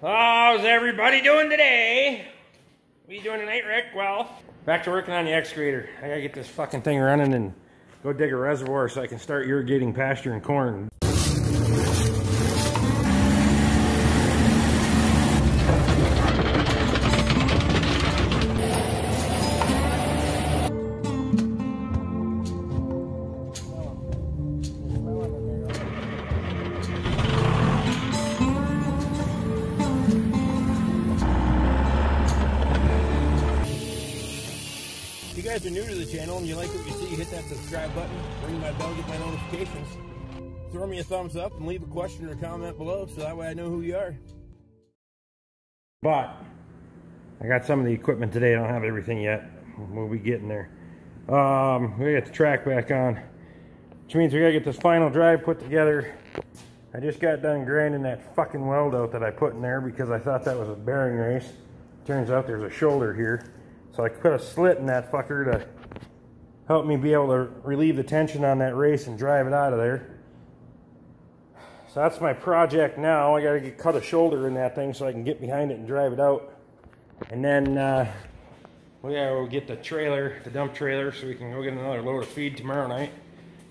How's everybody doing today? What are you doing tonight, Rick? Well, back to working on the excavator. I gotta get this fucking thing running and go dig a reservoir so I can start irrigating pasture and corn. If you guys are new to the channel and you like what you see, hit that subscribe button, ring my bell, get my notifications. Throw me a thumbs up and leave a question or comment below so that way I know who you are. But I got some of the equipment today. I don't have everything yet. We'll be getting there. We gotta get the track back on, which means we gotta get this final drive put together. I just got done grinding that fucking weld out that I put in there because I thought that was a bearing race. Turns out there's a shoulder here. So I put a slit in that fucker to help me be able to relieve the tension on that race and drive it out of there. So that's my project now. I gotta cut a shoulder in that thing so I can get behind it and drive it out. And then we gotta go get the trailer, the dump trailer, so we can go get another load of feed tomorrow night.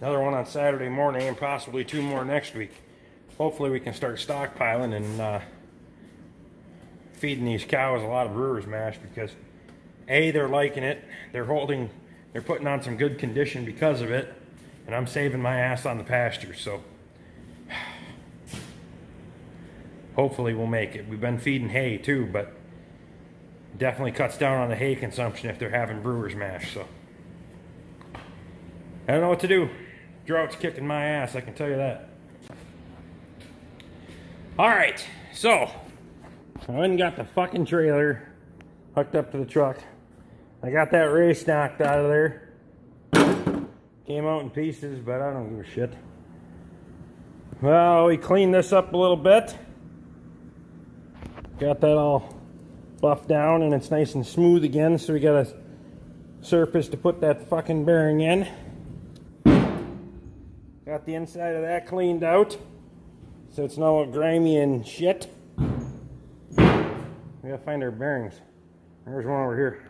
Another one on Saturday morning and possibly 2 more next week. Hopefully we can start stockpiling and feeding these cows a lot of brewer's mash because A, they're liking it, they're putting on some good condition because of it, and I'm saving my ass on the pasture, so hopefully we'll make it. We've been feeding hay too, but definitely cuts down on the hay consumption if they're having brewer's mash, so I don't know what to do. Drought's kicking my ass, I can tell you that. Alright, so I went and got the fucking trailer hooked up to the truck. I got that race knocked out of there. Came out in pieces, but I don't give a shit. Well, we cleaned this up a little bit. Got that all buffed down and it's nice and smooth again, so we got a surface to put that fucking bearing in. Got the inside of that cleaned out, so it's not all grimy and shit. We gotta find our bearings. There's one over here.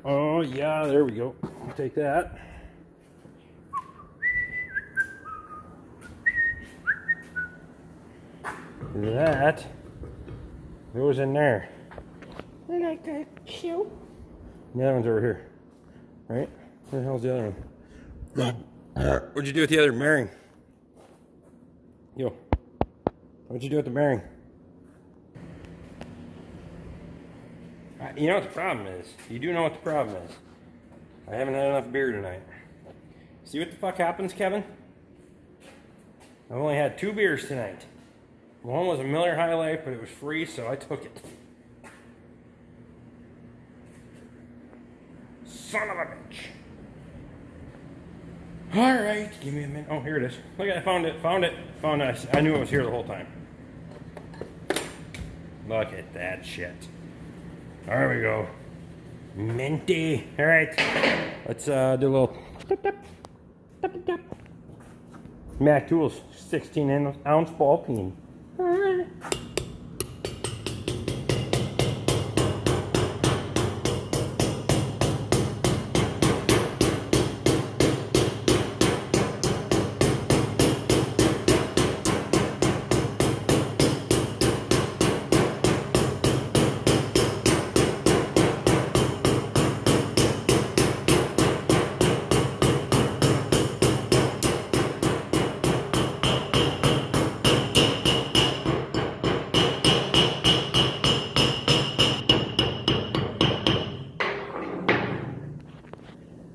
Oh yeah, there we go. I'll take that. That goes in there. Like a shoe. The other one's over here. Right? Where the hell's the other one? What'd you do with the other bearing? Yo. What'd you do with the bearing? You know what the problem is. You do know what the problem is. I haven't had enough beer tonight. See what the fuck happens, Kevin? I've only had 2 beers tonight. One was a Miller High Life, but it was free, so I took it. Son of a bitch. Alright, give me a minute. Oh, here it is. Look, I found it. Found it. I knew it was here the whole time. Look at that shit. There we go. Minty. Alright. Let's do a little Mac Tools 16-ounce ball peen.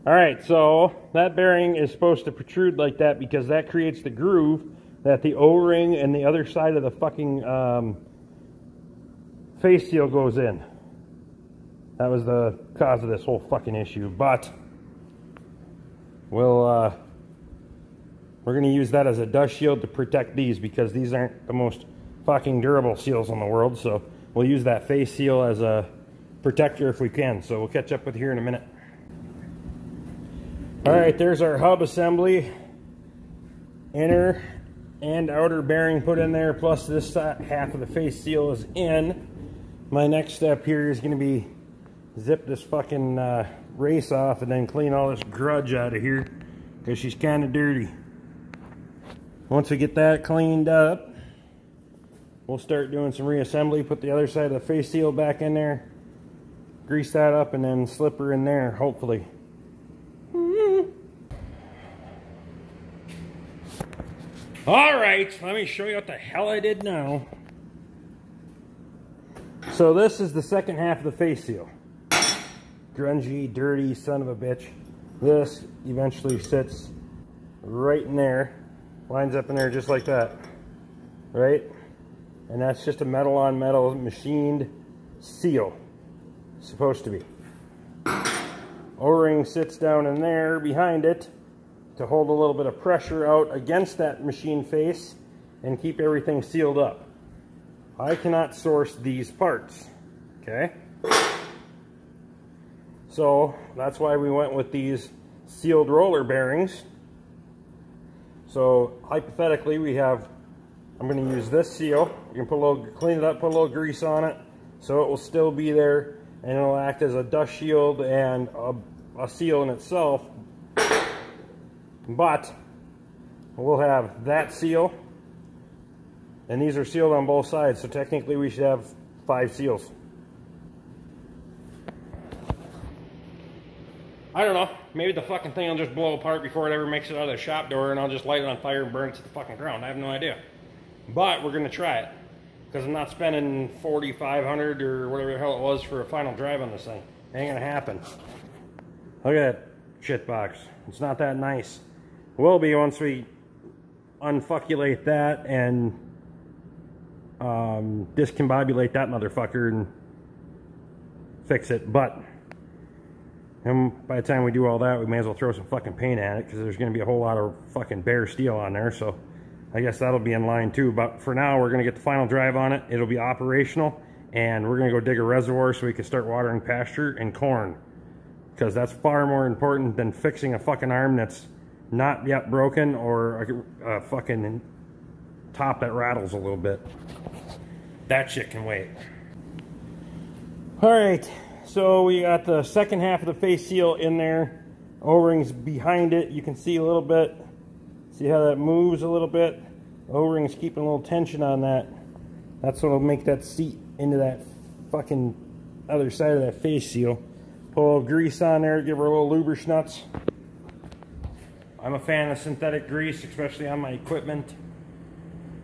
Alright, so that bearing is supposed to protrude like that because that creates the groove that the O-ring and the other side of the fucking face seal goes in. That was the cause of this whole fucking issue, but we're going to use that as a dust shield to protect these because these aren't the most fucking durable seals in the world, so we'll use that face seal as a protector if we can. So we'll catch up with you here in a minute. Alright, there's our hub assembly. Inner and outer bearing put in there, plus this half of the face seal is in. My next step here is going to be zip this fucking race off and then clean all this grudge out of here, because she's kind of dirty. Once we get that cleaned up, we'll start doing some reassembly, put the other side of the face seal back in there, grease that up, and then slip her in there, hopefully. Alright, let me show you what the hell I did now. So this is the second half of the face seal. Grungy, dirty son of a bitch. This eventually sits right in there. Lines up in there just like that. Right? And that's just a metal on metal machined seal. Supposed to be. O-ring sits down in there behind it to hold a little bit of pressure out against that machine face and keep everything sealed up. I cannot source these parts. Okay? So that's why we went with these sealed roller bearings. So hypothetically we have, I'm going to use this seal. You can put a little, clean it up, put a little grease on it, so it will still be there, and it'll act as a dust shield and a seal in itself. But we'll have that seal, and these are sealed on both sides, so technically we should have 5 seals. I don't know, maybe the fucking thing will just blow apart before it ever makes it out of the shop door, and I'll just light it on fire and burn it to the fucking ground. I have no idea. But we're gonna try it, because I'm not spending $4,500 or whatever the hell it was for a final drive on this thing. It ain't gonna happen. Look at that shit box. It's not that nice. Will be once we unfuckulate that and discombobulate that motherfucker and fix it. But by the time we do all that, we may as well throw some fucking paint at it, because there's going to be a whole lot of fucking bare steel on there. So I guess that'll be in line too. But for now, we're going to get the final drive on it. It'll be operational, and we're going to go dig a reservoir so we can start watering pasture and corn, because that's far more important than fixing a fucking arm that's not yet broken, or a fucking top that rattles a little bit. That shit can wait. Alright, so we got the second half of the face seal in there. O-rings behind it. You can see a little bit. See how that moves a little bit? O-rings keeping a little tension on that. That's what will make that seat into that fucking other side of that face seal. Put a little grease on there, give her a little lubricants. I'm a fan of synthetic grease, especially on my equipment.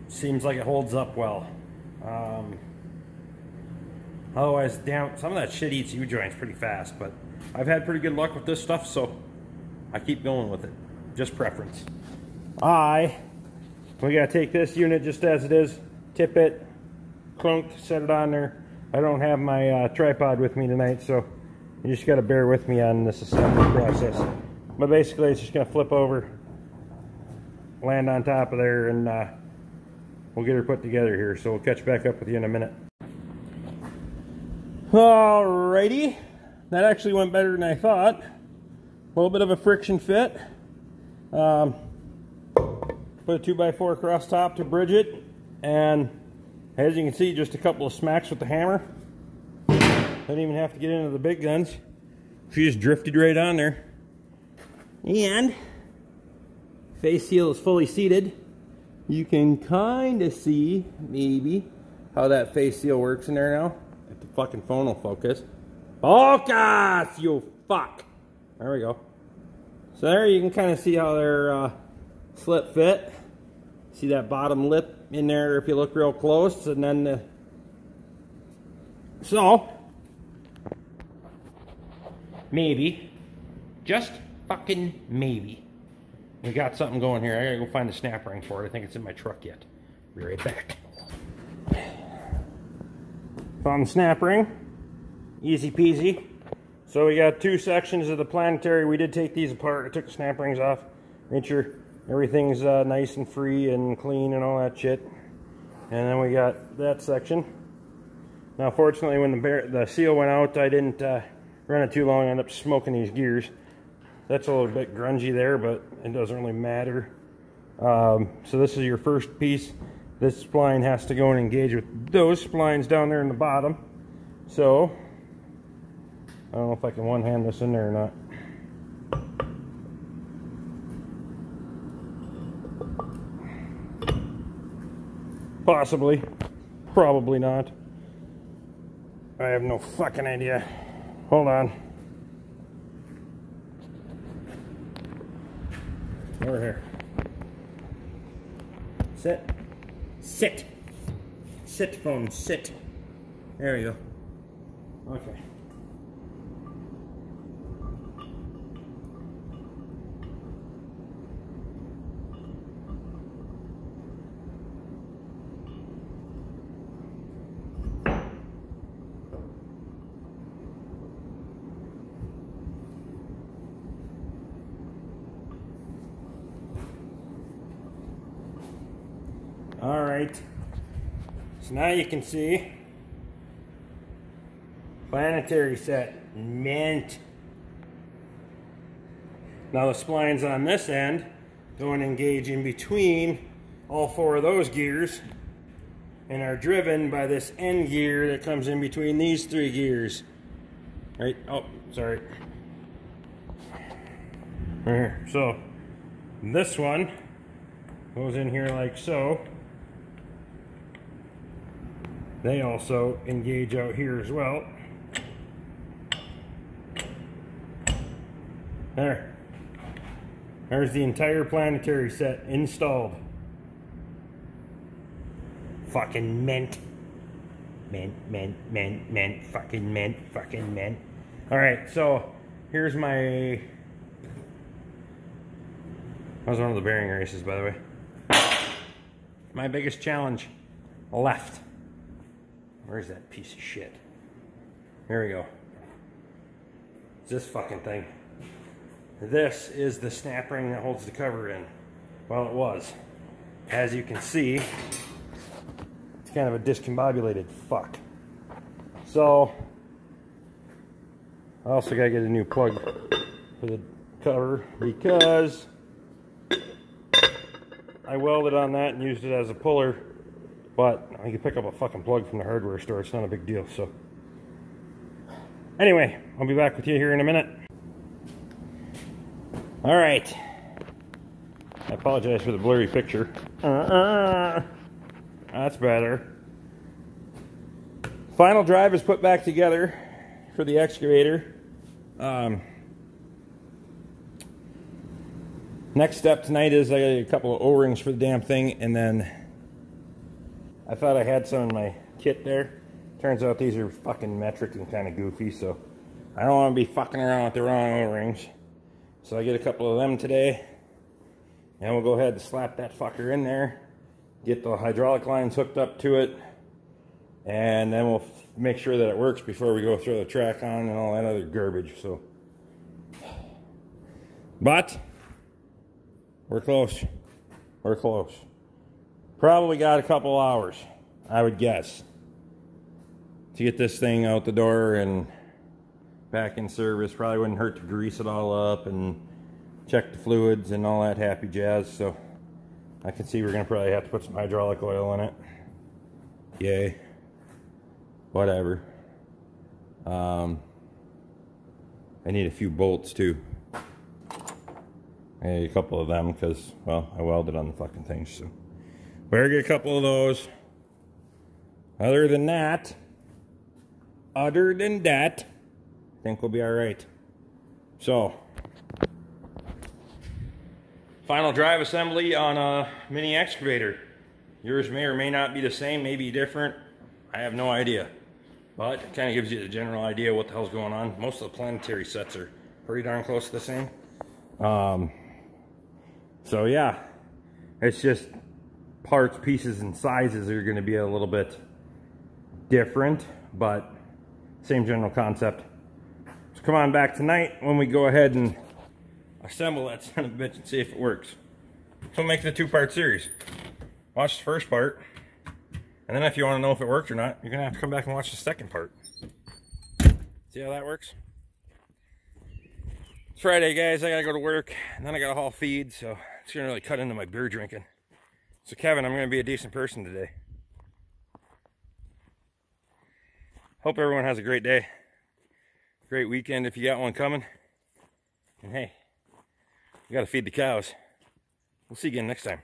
Seems like it holds up well. Otherwise, damn, some of that shit eats U-joints pretty fast, but I've had pretty good luck with this stuff, so I keep going with it. Just preference. We gotta take this unit just as it is, tip it, clunk, set it on there. I don't have my tripod with me tonight, so you just gotta bear with me on this assembly process. But basically, it's just gonna flip over, land on top of there, and we'll get her put together here. So we'll catch back up with you in a minute. Alrighty, that actually went better than I thought. A little bit of a friction fit. Put a 2x4 across top to bridge it, and as you can see, just a couple of smacks with the hammer. Didn't even have to get into the big guns. She just drifted right on there. And face seal is fully seated. You can kind of see, maybe, how that face seal works in there now. If the fucking phone will focus. Focus, you fuck! There we go. So there you can kind of see how they're slip fit. See that bottom lip in there if you look real close, and then so maybe, just fucking maybe, we got something going here. I gotta go find the snap ring for it. I think it's in my truck yet. Be right back. Found the snap ring. Easy peasy. So we got 2 sections of the planetary. We did take these apart. I took the snap rings off. Made sure everything's nice and free and clean and all that shit. And then we got that section. Now fortunately, when the seal went out, I didn't run it too long. I ended up smoking these gears. That's a little bit grungy there, but it doesn't really matter. So this is your first piece. This spline has to go and engage with those splines down there in the bottom. So I don't know if I can one-hand this in there or not. Possibly. Probably not. I have no fucking idea. Hold on. Over here. Sit. Sit. Sit, phone. Sit. There you go. Okay. All right, so now you can see planetary set mint. Now the splines on this end go and engage in between all four of those gears and are driven by this end gear that comes in between these three gears. Right, oh, sorry. Right here. So this one goes in here like so. They also engage out here as well. There. There's the entire planetary set installed. Fucking mint. Mint, mint, mint, mint, fucking mint, fucking mint. Alright, so here's my... That was one of the bearing races, by the way. My biggest challenge left. Where's that piece of shit? Here we go. It's this fucking thing. This is the snap ring that holds the cover in. Well, it was. As you can see, it's kind of a discombobulated fuck. So, I also gotta get a new plug for the cover because I welded on that and used it as a puller. But I can pick up a fucking plug from the hardware store. It's not a big deal. So anyway, I'll be back with you here in a minute. All right. I apologize for the blurry picture. That's better. Final drive is put back together for the excavator. Next step tonight is I got a couple of O-rings for the damn thing, and then I thought I had some in my kit there. Turns out these are fucking metric and kind of goofy, so I don't want to be fucking around with the wrong O-rings. So I get a couple of them today, and we'll go ahead and slap that fucker in there, get the hydraulic lines hooked up to it, and then we'll make sure that it works before we go throw the track on and all that other garbage. So, but we're close. We're close. Probably got a couple hours, I would guess, to get this thing out the door and back in service. Probably wouldn't hurt to grease it all up and check the fluids and all that happy jazz. So I can see we're gonna probably have to put some hydraulic oil in it. Yay. Whatever. I need a few bolts too. I need a couple of them because, well, I welded on the fucking thing, so better get a couple of those. Other than that, I think we'll be all right. So, final drive assembly on a mini excavator. Yours may or may not be the same, maybe different. I have no idea. But it kind of gives you the general idea what the hell's going on. Most of the planetary sets are pretty darn close to the same. So yeah, it's just parts, pieces, and sizes are going to be a little bit different, but same general concept. So come on back tonight when we go ahead and assemble that son of a bitch and see if it works. So make it a two-part series. Watch the first part, and then if you want to know if it worked or not, you're going to have to come back and watch the second part. See how that works? It's Friday, guys. I got to go to work, and then I got to haul feed, so It's gonna really cut into my beer drinking. So Kevin, I'm gonna be a decent person today. Hope everyone has a great day. Great weekend if you got one coming. And hey, we gotta feed the cows. We'll see you again next time.